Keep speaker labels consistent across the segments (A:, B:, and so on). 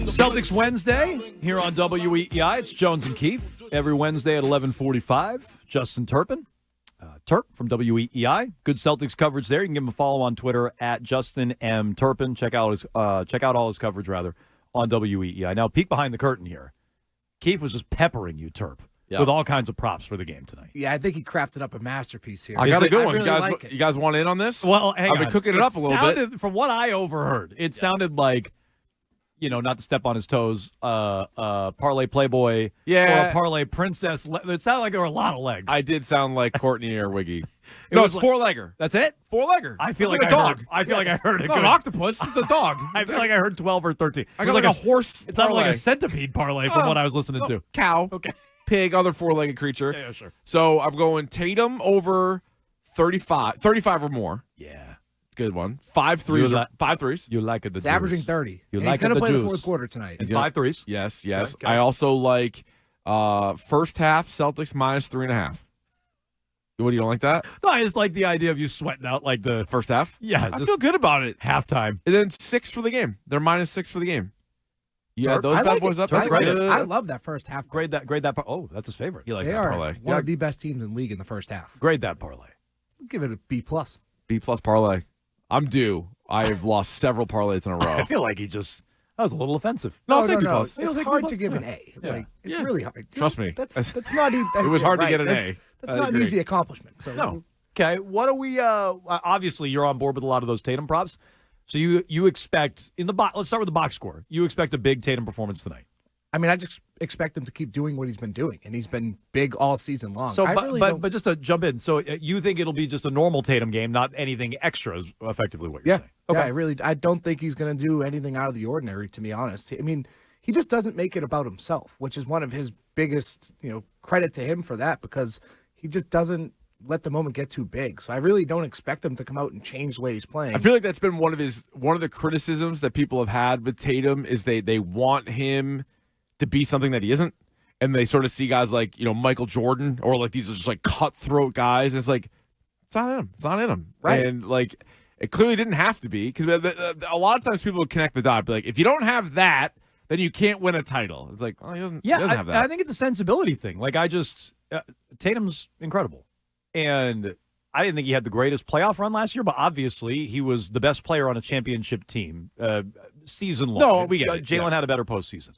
A: Celtics Wednesday here on WEEI. It's Jones and Keefe. Every Wednesday at 11:45. Justin Turpin, Turp from WEEI. Good Celtics coverage there. You can give him a follow on Twitter at Justin M. Turpin. Check out all his coverage on WEEI. Now, peek behind the curtain here. Keefe was just peppering you, Turp, with all kinds of props for the game tonight.
B: Yeah, I think he crafted up a masterpiece here.
C: I got a good one.
B: Really
C: You guys want in on this?
A: Well,
C: I've been cooking it up a little bit.
A: From what I overheard, it sounded like, not to step on his toes, Parlay Playboy or a Parlay Princess. It sounded like there were a lot of legs.
C: I did sound like Courtney or Wiggy. It's four-legger.
A: That's it?
C: Four-legger.
A: I feel like
C: a dog.
A: I feel like I heard it.
C: It's not an octopus. It's a dog.
A: I feel like I heard 12 or 13.
C: I got like a horse.
A: It sounded like a centipede parlay from what I was listening to.
C: Cow.
A: Okay.
C: Pig, other four-legged creature.
A: Yeah, sure.
C: So I'm going Tatum over 35 or more.
A: Yeah.
C: Good one. 5 threes. 5 threes.
A: You like it.
B: It's averaging 30.
A: You
B: and
A: like
B: he's going to play
A: the
B: the fourth quarter tonight.
A: And 5 threes.
C: Yes.
A: Okay.
C: I also like first half Celtics minus 3.5. What, do you don't like that?
A: No, I just like the idea of you sweating out like the
C: first half.
A: Yeah,
C: I feel good about it.
A: Halftime,
C: and then 6 for the game. They're minus 6 for the game. Yeah, those bad boys up.
B: That's great. I love that first half.
A: Grade that. Oh, that's his favorite.
C: He likes
B: that
C: parlay.
B: One of the best teams in the league in the first half.
A: Grade that parlay.
B: I'll give it a B+.
C: B+ parlay. I'm due. I've lost several parlays in a row.
A: I feel like that was a little offensive.
C: No.
B: It's hard to give an A. Like it's really hard.
C: Trust me.
B: That's not easy.
C: It was hard to get an A.
B: That's not an easy accomplishment. So
C: no.
A: Okay, what are we? Obviously, you're on board with a lot of those Tatum props. So you expect in the box. Let's start with the box score. You expect a big Tatum performance tonight.
B: I mean, I just expect him to keep doing what he's been doing, and he's been big all season long.
A: So, but just to jump in, so you think it'll be just a normal Tatum game, not anything extra, is effectively what you're saying? Okay.
B: Yeah, I don't think he's going to do anything out of the ordinary, to be honest. I mean, he just doesn't make it about himself, which is one of his biggest, credit to him for that, because he just doesn't let the moment get too big. So I really don't expect him to come out and change the way he's playing.
C: I feel like that's been one of the criticisms that people have had with Tatum is they want him to be something that he isn't, and they sort of see guys like Michael Jordan or like these are just like cutthroat guys, and it's like it's not in him,
B: right?
C: And like it clearly didn't have to be, because a lot of times people would connect the dot, be like, if you don't have that, then you can't win a title. It's like, he doesn't have that.
A: I think it's a sensibility thing. Like Tatum's incredible, and I didn't think he had the greatest playoff run last year, but obviously he was the best player on a championship team season long.
C: No, we get it.
A: Jaylen had a better postseason.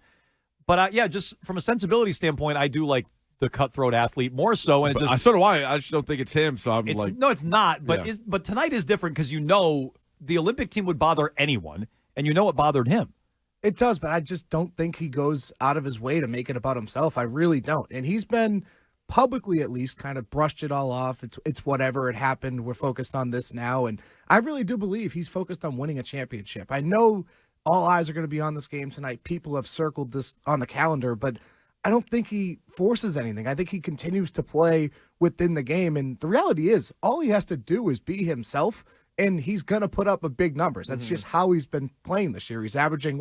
A: But, just from a sensibility standpoint, I do like the cutthroat athlete more so. And
C: so do I. I just don't think it's him. So
A: no, it's not. But but tonight is different because the Olympic team would bother anyone, and it bothered him.
B: It does, but I just don't think he goes out of his way to make it about himself. I really don't. And he's been publicly, at least, kind of brushed it all off. It's whatever, it happened. We're focused on this now. And I really do believe he's focused on winning a championship. I know all eyes are going to be on this game tonight. People have circled this on the calendar, but I don't think he forces anything. I think he continues to play within the game. And the reality is, all he has to do is be himself, and he's going to put up a big numbers. That's just how he's been playing this year. He's averaging,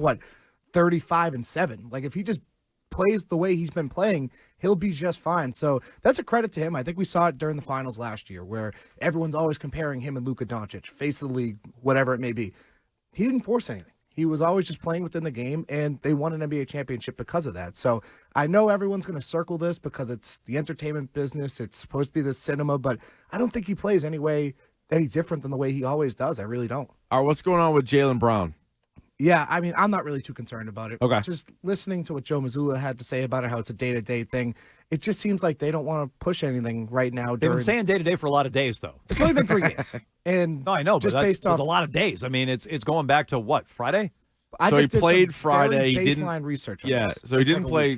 B: 35-7. Like, if he just plays the way he's been playing, he'll be just fine. So that's a credit to him. I think we saw it during the finals last year, where everyone's always comparing him and Luka Doncic, face of the league, whatever it may be. He didn't force anything. He was always just playing within the game, and they won an NBA championship because of that. So I know everyone's going to circle this because it's the entertainment business. It's supposed to be the cinema, but I don't think he plays any different than the way he always does. I really don't.
C: All right, what's going on with Jaylen Brown?
B: Yeah, I mean, I'm not really too concerned about it.
C: Okay.
B: Just listening to what Joe Mazzulla had to say about it, how it's a day-to-day thing, it just seems like they don't want to push anything right now.
A: They've been saying day-to-day for a lot of days, though.
B: It's only been 3 games. And
A: no, I know, but
B: that's
A: a lot of days. I mean, it's going back to what, Friday?
C: So he played Friday.
B: He didn't baseline research.
C: Yeah, so he didn't play.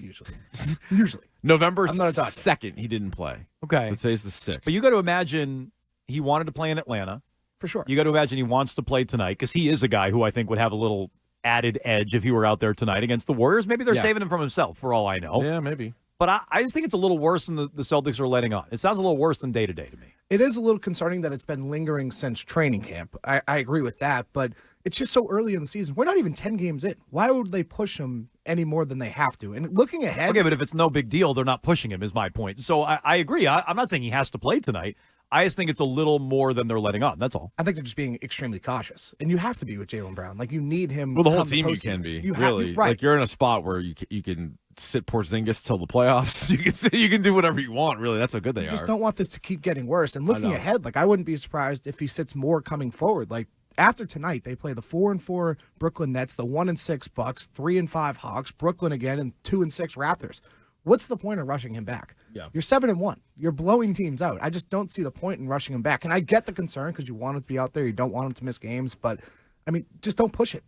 B: Usually.
C: November 2nd, he didn't play.
A: Okay.
C: So today's the 6th.
A: But you got to imagine he wanted to play in Atlanta.
B: For sure.
A: You got to imagine he wants to play tonight because he is a guy who I think would have a little added edge if he were out there tonight against the Warriors. Maybe they're saving him from himself, for all I know.
C: Yeah, maybe.
A: But I just think it's a little worse than the Celtics are letting on. It sounds a little worse than day-to-day to me.
B: It is a little concerning that it's been lingering since training camp. I agree with that, but it's just so early in the season. We're not even 10 games in. Why would they push him any more than they have to? And looking ahead...
A: Okay, but if it's no big deal, they're not pushing him, is my point. So I agree. I'm not saying he has to play tonight. I just think it's a little more than they're letting on. That's all.
B: I think they're just being extremely cautious, and you have to be with Jaylen Brown. Like, you need him.
C: Well, the whole
B: come
C: team you
B: postseason.
C: can be,
B: Right.
C: Like, you're in a spot where you can sit Porzingis till the playoffs. You can do whatever you want, really. That's how good they
B: You
C: are.
B: just don't want this to keep getting worse. And looking ahead, like, I wouldn't be surprised if he sits more coming forward. Like, after tonight, they play the 4-4 Brooklyn Nets, the 1-6 Bucks, 3-5 Hawks, Brooklyn again, and 2-6 Raptors. What's the point of rushing him back?
C: Yeah.
B: You're 7-1. You're blowing teams out. I just don't see the point in rushing him back. And I get the concern because you want him to be out there. You don't want him to miss games. But, I mean, just don't push it.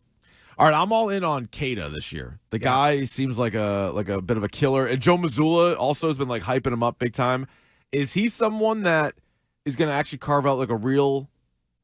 C: All right, I'm all in on Keita this year. The guy seems like a bit of a killer. And Joe Mazzulla also has been like hyping him up big time. Is he someone that is going to actually carve out like a real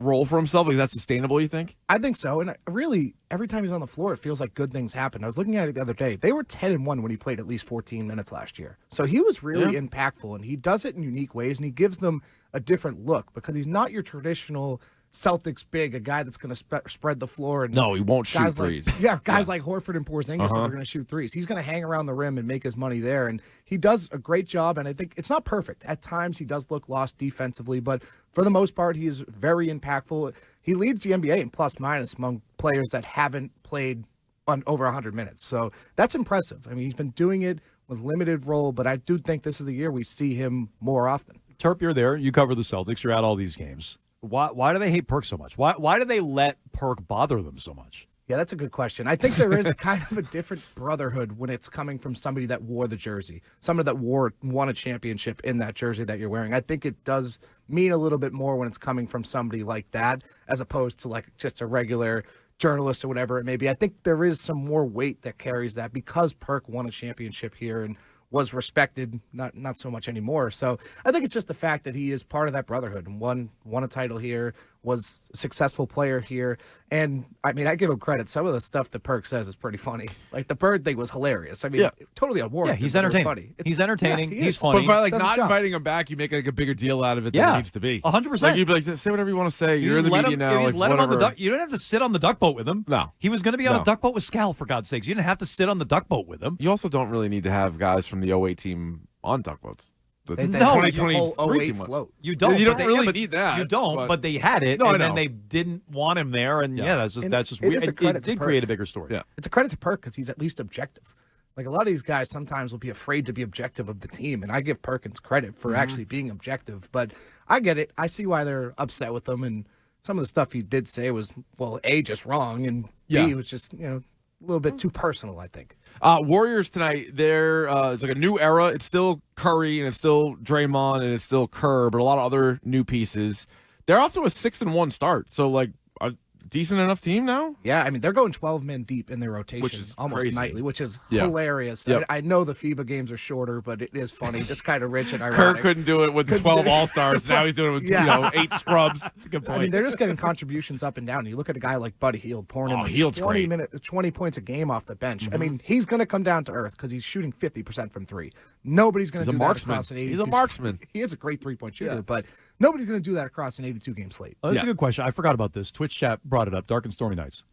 C: role for himself? Is that sustainable, you think?
B: I think so. And really, every time he's on the floor, it feels like good things happen. I was looking at it the other day. They were 10-1 when he played at least 14 minutes last year. So he was really impactful, and he does it in unique ways, and he gives them a different look because he's not your traditional Celtics big, a guy that's going to spread the floor. And
C: No, he won't shoot threes.
B: Guys like Horford and Porzingis that are going to shoot threes. He's going to hang around the rim and make his money there, and he does a great job, and I think it's not perfect. At times, he does look lost defensively, but for the most part, he is very impactful. He leads the NBA in plus-minus among players that haven't played on over 100 minutes. So that's impressive. I mean, he's been doing it with limited role, but I do think this is the year we see him more often.
A: Terp, you're there. You cover the Celtics. You're at all these games. Why do they hate Perk so much? Why do they let Perk bother them so much?
B: Yeah, that's a good question. I think there is kind of a different brotherhood when it's coming from somebody that wore the jersey, somebody that won a championship in that jersey that you're wearing. I think it does mean a little bit more when it's coming from somebody like that as opposed to like just a regular journalist or whatever it may be. I think there is some more weight that carries that because Perk won a championship here and was respected, not so much anymore. So I think it's just the fact that he is part of that brotherhood and won a title here, was a successful player here. And I mean, I give him credit. Some of the stuff that Perk says is pretty funny. Like the bird thing was hilarious. I mean, totally unwarranted.
A: Yeah, he's entertaining.
B: Funny.
A: He's entertaining.
B: He
A: he's
B: is.
A: funny.
C: But by like
B: Does his
C: not
B: job.
C: inviting him back, you make like a bigger deal out of it than it needs to be.
A: 100%.
C: Like you'd be like, say whatever you want to say. You're in the media now.
A: You
C: Like,
A: let him on the
C: whatever.
A: duck. You don't have to sit on the duck boat with him.
C: No.
A: He was going to be on
C: No.
A: a duck boat with Scal, for God's sakes. You didn't have to sit on the duck boat with him.
C: You also don't really need to have guys from the 08 team on duck boats. The
B: They
A: No,
B: had the
C: 2023
B: whole 08
C: team.
B: float.
A: You don't.
C: You
A: but
C: don't
A: they-
C: really
A: but
C: need that,
A: You don't,
C: but-
A: but they had it,
C: No, I
A: and then
C: know.
A: they didn't want him there, and that's
B: And
A: just
B: it
A: weird.
B: is a
A: It
B: credit to
A: did
B: Perk.
A: create a bigger story.
C: Yeah.
B: It's a credit to Perk because he's at least objective. Like a lot of these guys sometimes will be afraid to be objective of the team, and I give Perkins credit for actually being objective. But I get it. I see why they're upset with him, and some of the stuff he did say was, well, A, just wrong, and B, was just, a little bit too personal, I think.
C: Warriors tonight, they're it's like a new era. It's still Curry and it's still Draymond and it's still Kerr, but a lot of other new pieces. They're off to a 6-1 start. So like a decent enough team now?
B: Yeah, I mean, they're going 12 men deep in their rotation
C: Which is
B: almost
C: crazy.
B: nightly, which is
C: Yeah.
B: hilarious.
C: Yep.
B: I know the FIBA games are shorter, but it is funny, just kind of rich and
C: Kerr
B: ironic.
C: couldn't do it with the 12 All-Stars. Now he's doing it with 8 scrubs.
A: That's a good
B: I
A: point.
B: mean, they're just getting contributions up and down. You look at a guy like Buddy Hield pouring in like
C: Hield's
B: 20
C: great.
B: 20 points a game off the bench. I mean, he's going to come down to earth because he's shooting 50% from three. Nobody's going to
C: He's
B: do
C: a
B: that
C: marksman.
B: across an 82.
C: He's a marksman.
B: He is a great three-point shooter, but nobody's going to do that across an 82-game slate.
A: Oh, that's a
C: Yeah.
A: good question. I forgot about this. Twitch chat brought it up. Dark and Stormy Nights.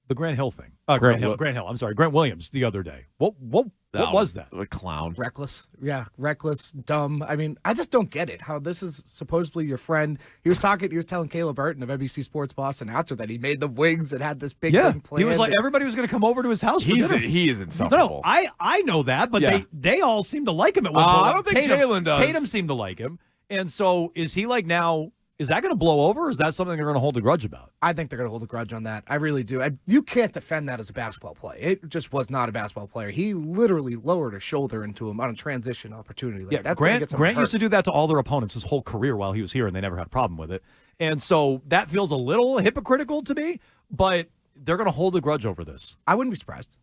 A: The Grant Hill thing. Grant Hill. I'm sorry. Grant Williams the other day. What was that?
C: A clown.
B: Reckless. Yeah, reckless, dumb. I mean, I just don't get it. How this is supposedly your friend. He was telling Caleb Burton of NBC Sports Boston after that he made the wings and had this big thing planned.
A: He was like, everybody was going to come over to his house for dinner.
C: He is
A: No,
C: insufferable.
A: I know that, but
C: Yeah.
A: they all seem to like him at one point.
C: I don't think Jaylen does.
A: Tatum seemed to like him. And so is he like now, is that going to blow over, or is that something they're going to hold a grudge about?
B: I think they're going to hold a grudge on that. I really do. You can't defend that as a basketball play. It just was not a basketball player. He literally lowered a shoulder into him on a transition opportunity. Like, that's gonna get someone
A: Grant
B: hurt.
A: used to do that to all their opponents his whole career while he was here, and they never had a problem with it. And so that feels a little hypocritical to me, but they're going to hold a grudge over this.
B: I wouldn't be surprised.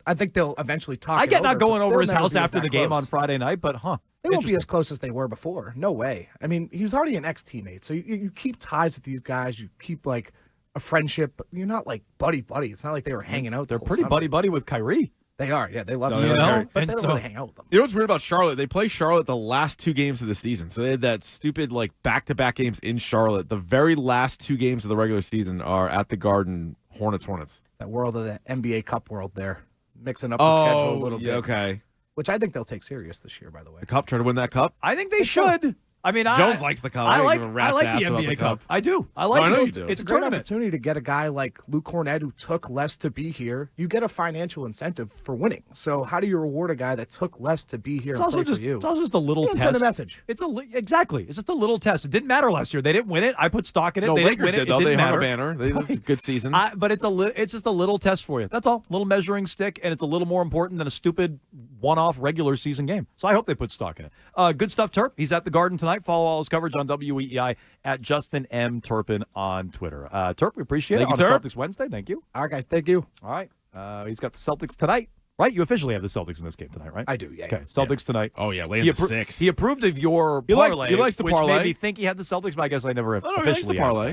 B: I think they'll eventually talk.
A: I get
B: it
A: not
B: over,
A: going
B: but
A: over
B: they'll
A: his
B: never
A: house
B: be
A: after
B: that
A: the game
B: close.
A: on Friday night, but
B: They won't be
A: interesting.
B: as close as they were before. No way. I mean, he was already an ex-teammate, so you keep ties with these guys. You keep like a friendship. But you're not like buddy. It's not like they were hanging out.
A: They're pretty buddy with Kyrie.
B: They are. Yeah, they love
C: No,
B: him.
C: they are.
B: But
A: And
B: they don't
A: so-
B: really hang out with them.
C: You know what's weird about Charlotte? They play Charlotte the last 2 games of the season. So they had that stupid like back-to-back games in Charlotte. The very last 2 games of the regular season are at the Garden, Hornets.
B: That world of the NBA Cup world there, mixing up the schedule a little bit.
C: Okay.
B: Which I think they'll take serious this year, by the way.
C: The cup, try to win that cup.
A: I think they should. I mean,
C: Jones likes the cup.
A: I like
C: give a rat's
A: the
C: ass about
A: NBA
C: the
A: Cup. I do. I like
C: No, I know
A: it.
C: you do.
A: It's a
B: a great
A: tournament.
B: opportunity to get a guy like Luke Cornett who took less to be here. You get a financial incentive for winning. So how do you reward a guy that took less to be here
A: It's
B: and
A: also
B: play
A: just
B: for you?
A: it's also just a little
B: You can
A: test.
B: send a message.
A: Exactly. It's just a little test. It didn't matter last year. They didn't win it. I put stock in it.
C: No,
A: they
C: Lakers
A: didn't win
C: did
A: it.
C: though.
A: It
C: They
A: didn't
C: hung
A: matter.
C: a banner. It was a good season.
A: But it's just a little test for you. That's all. A little measuring stick, and it's a little more important than a stupid one-off regular season game. So I hope they put stock in it. Good stuff, Turp. He's at the Garden tonight. Follow all his coverage on WEEI at Justin M. Turpin on Twitter. Turp, we appreciate
C: Thank
A: it.
C: you,
A: On
C: Turp.
A: Celtics Wednesday. Thank you.
B: All right, guys. Thank you.
A: All right. He's got the Celtics tonight, right? You officially have the Celtics in this game tonight, right?
B: I do, yeah.
A: Okay, Celtics tonight.
C: Oh yeah, laying the 6.
A: He approved of your
C: He likes-
A: parlay,
C: he likes the
A: which
C: parlay.
A: made me think he had the Celtics, but I guess I never
C: No, he likes
A: officially
C: the
A: asked
C: parlay.
A: that.